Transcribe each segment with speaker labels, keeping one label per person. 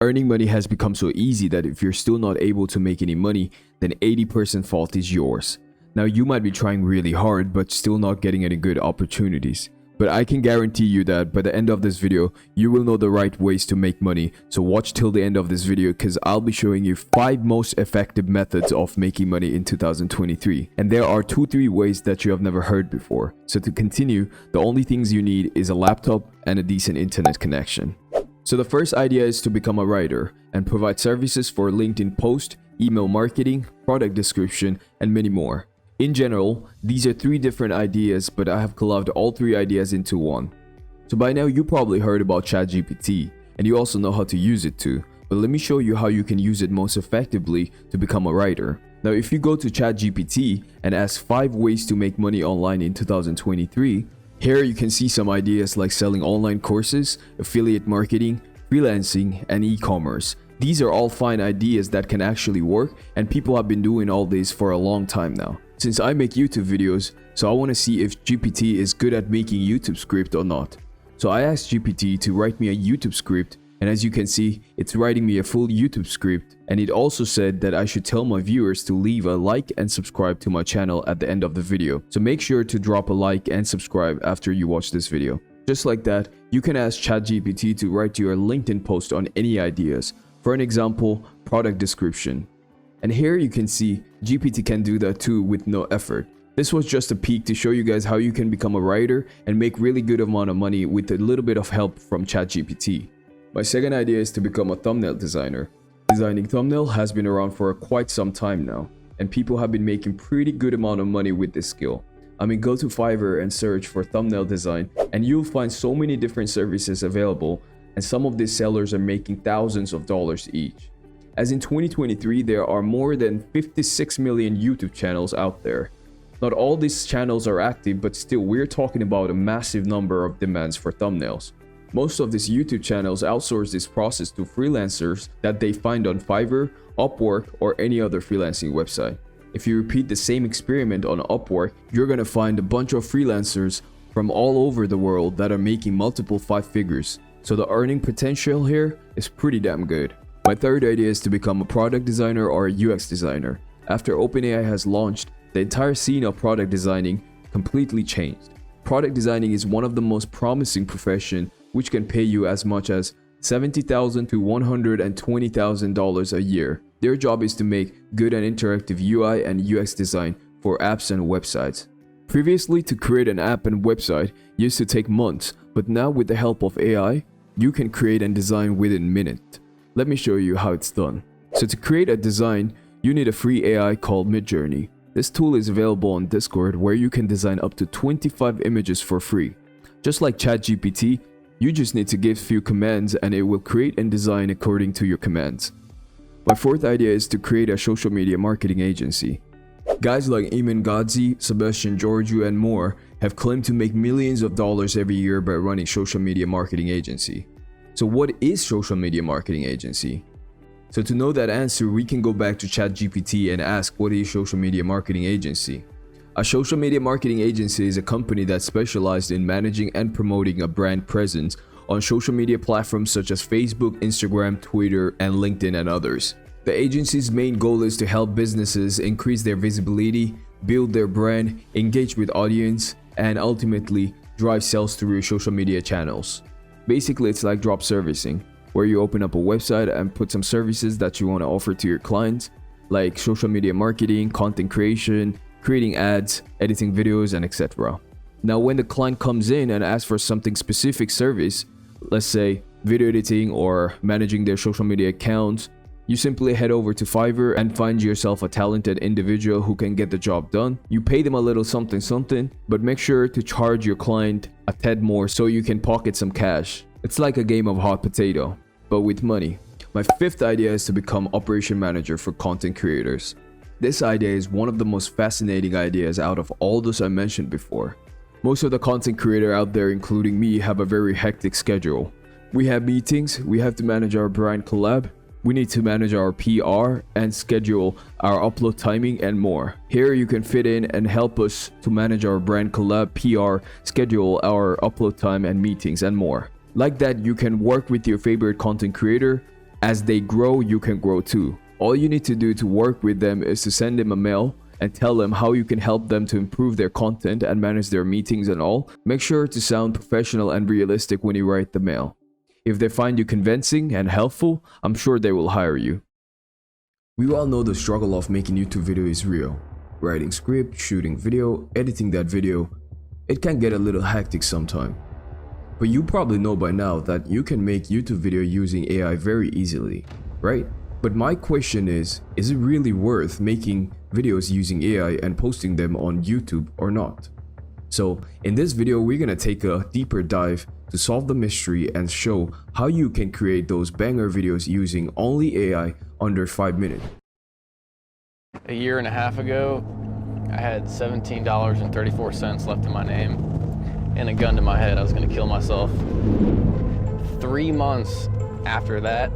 Speaker 1: Earning money has become so easy that if you're still not able to make any money, then 80% fault is yours. Now you might be trying really hard but still not getting any good opportunities. But I can guarantee you that by the end of this video, you will know the right ways to make money. So watch till the end of this video because I'll be showing you 5 most effective methods of making money in 2023. And there are 2-3 ways that you have never heard before. So to continue, the only things you need is a laptop and a decent internet connection. So the first idea is to become a writer and provide services for LinkedIn post, email marketing, product description, and many more. In general, these are 3 different ideas, but I have collabed all 3 ideas into one. So by now you probably heard about ChatGPT, and you also know how to use it too, but let me show you how you can use it most effectively to become a writer. Now if you go to ChatGPT and ask 5 ways to make money online in 2023, here you can see some ideas like selling online courses, affiliate marketing, freelancing, and e-commerce. These are all fine ideas that can actually work, and people have been doing all this for a long time now. Since I make YouTube videos, so I want to see if GPT is good at making YouTube script or not. So I asked GPT to write me a YouTube script, and as you can see, it's writing me a full YouTube script, and it also said that I should tell my viewers to leave a like and subscribe to my channel at the end of the video. So make sure to drop a like and subscribe after you watch this video. Just like that, you can ask ChatGPT to write you a LinkedIn post on any ideas. For an example, product description. And here you can see GPT can do that too with no effort. This was just a peek to show you guys how you can become a writer and make really good amount of money with a little bit of help from ChatGPT. My second idea is to become a thumbnail designer. Designing thumbnail has been around for quite some time now, and people have been making pretty good amount of money with this skill. I mean, go to Fiverr and search for thumbnail design and you'll find so many different services available, and some of these sellers are making thousands of dollars each. As in 2023, there are more than 56 million YouTube channels out there. Not all these channels are active, but still we're talking about a massive number of demands for thumbnails. Most of these YouTube channels outsource this process to freelancers that they find on Fiverr, Upwork, or any other freelancing website. If you repeat the same experiment on Upwork, you're gonna find a bunch of freelancers from all over the world that are making multiple 5 figures. So the earning potential here is pretty damn good. My third idea is to become a product designer or a UX designer. After OpenAI has launched, the entire scene of product designing completely changed. Product designing is one of the most promising professions, which can pay you as much as $70,000 to $120,000 a year. Their job is to make good and interactive UI and UX design for apps and websites. Previously, to create an app and website used to take months, but now with the help of AI, you can create and design within minutes. Let me show you how it's done. So to create a design, you need a free AI called Midjourney. This tool is available on Discord where you can design up to 25 images for free. Just like ChatGPT, you just need to give few commands and it will create and design according to your commands. My fourth idea is to create a social media marketing agency. Guys like Eamon Godzi, Sebastian Georgiou, and more have claimed to make millions of dollars every year by running social media marketing agency. So what is social media marketing agency? So to know that answer, we can go back to ChatGPT and ask, what is social media marketing agency? A social media marketing agency is a company that specializes in managing and promoting a brand presence on social media platforms such as Facebook, Instagram, Twitter, and LinkedIn, and others. The agency's main goal is to help businesses increase their visibility, build their brand, engage with audience, and ultimately drive sales through social media channels. Basically, it's like drop servicing, where you open up a website and put some services that you want to offer to your clients, like social media marketing, content creation, creating ads, editing videos, and etc. Now, when the client comes in and asks for something specific service, let's say video editing or managing their social media accounts, you simply head over to Fiverr and find yourself a talented individual who can get the job done. You pay them a little something, but make sure to charge your client a tad more so you can pocket some cash. It's like a game of hot potato, but with money. My fifth idea is to become operation manager for content creators. This idea is one of the most fascinating ideas out of all those I mentioned before. Most of the content creators out there, including me, have a very hectic schedule. We have meetings, we have to manage our brand collab, we need to manage our PR and schedule our upload timing and more. Here you can fit in and help us to manage our brand collab, PR, schedule our upload time and meetings and more. Like that, you can work with your favorite content creator, As they grow, you can grow too. All you need to do to work with them is to send them a mail and tell them how you can help them to improve their content and manage their meetings and all. Make sure to sound professional and realistic when you write the mail. If they find you convincing and helpful, I'm sure they will hire you. We all know the struggle of making YouTube video is real. Writing script, shooting video, editing that video, it can get a little hectic sometime. But you probably know by now that you can make YouTube video using AI very easily, right? But my question is it really worth making videos using AI and posting them on YouTube or not? So in this video, we're gonna take a deeper dive to solve the mystery and show how you can create those banger videos using only AI under 5 minutes.
Speaker 2: A year and a half ago, I had $17.34 left in my name and a gun to my head. I was gonna kill myself. 3 months after that,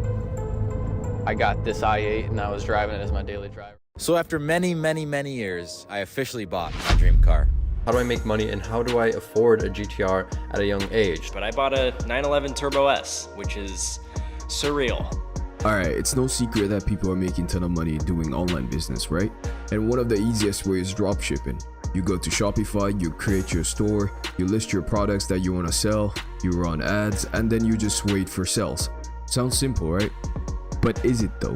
Speaker 2: I got this i8 and I was driving it as my daily driver.
Speaker 3: So after many years, I officially bought my dream car.
Speaker 4: How do I make money and how do I afford a GTR at a young age?
Speaker 5: But I bought a 911 Turbo S, which is surreal.
Speaker 1: Alright, it's no secret that people are making a ton of money doing online business, right? And one of the easiest ways is dropshipping. You go to Shopify, you create your store, you list your products that you want to sell, you run ads, and then you just wait for sales. Sounds simple, right? But is it though?